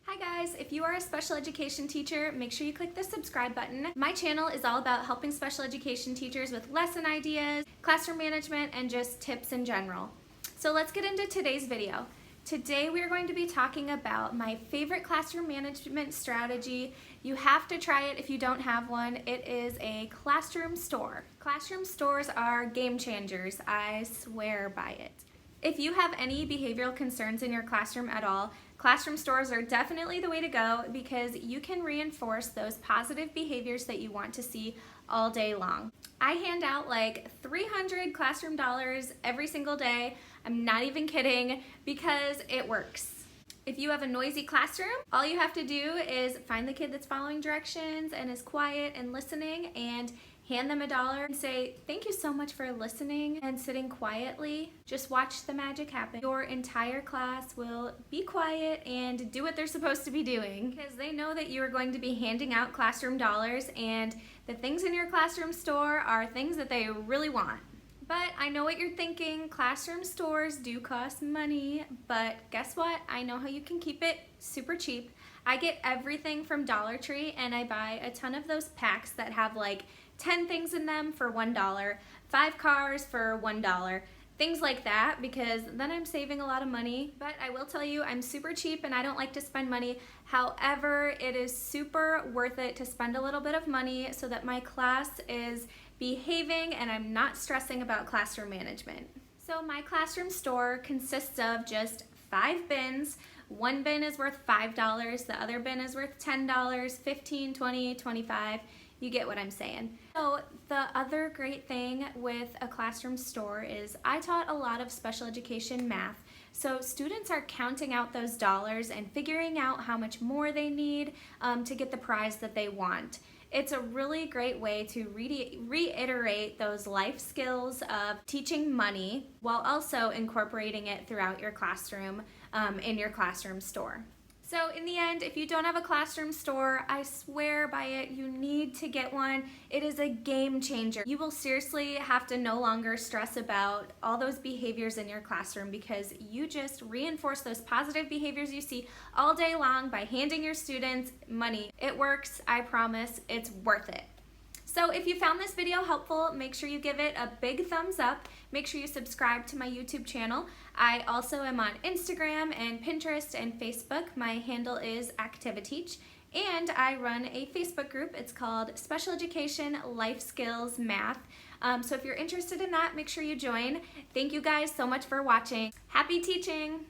Hi guys, if you are a special education teacher, make sure you click the subscribe button. My channel is all about helping special education teachers with lesson ideas, classroom management, and just tips in general. So let's get into today's video. Today we are going to be talking about my favorite classroom management strategy. You have to try it if you don't have one. It is a classroom store. Classroom stores are game changers. I swear by it. If you have any behavioral concerns in your classroom at all, classroom stores are definitely the way to go because you can reinforce those positive behaviors that you want to see all day long. I hand out like 300 classroom dollars every single day. I'm not even kidding because it works. If you have a noisy classroom, all you have to do is find the kid that's following directions and is quiet and listening and hand them $1 and say, thank you so much for listening and sitting quietly. Just watch the magic happen. Your entire class will be quiet and do what they're supposed to be doing because they know that you are going to be handing out classroom dollars, and the things in your classroom store are things that they really want. But I know what you're thinking, classroom stores do cost money, but guess what? I know how you can keep it super cheap. I get everything from Dollar Tree and I buy a ton of those packs that have like 10 things in them for $1, 5 cars for $1, things like that, because then I'm saving a lot of money. But I will tell you, I'm super cheap and I don't like to spend money. However, it is super worth it to spend a little bit of money so that my class is behaving and I'm not stressing about classroom management. So my classroom store consists of just 5 bins. One bin is worth $5, the other bin is worth $10, $15, $20, $25. You get what I'm saying. So the other great thing with a classroom store is I taught a lot of special education math. So students are counting out those dollars and figuring out how much more they need to get the prize that they want. It's a really great way to reiterate those life skills of teaching money while also incorporating it throughout your classroom in your classroom store. So in the end, if you don't have a classroom store, I swear by it, you need to get one. It is a game changer. You will seriously have to no longer stress about all those behaviors in your classroom because you just reinforce those positive behaviors you see all day long by handing your students money. It works, I promise, it's worth it. So if you found this video helpful, make sure you give it a big thumbs up. Make sure you subscribe to my YouTube channel. I also am on Instagram and Pinterest and Facebook. My handle is Activiteach. And I run a Facebook group. It's called Special Education Life Skills Math. So if you're interested in that, make sure you join. Thank you guys so much for watching. Happy teaching!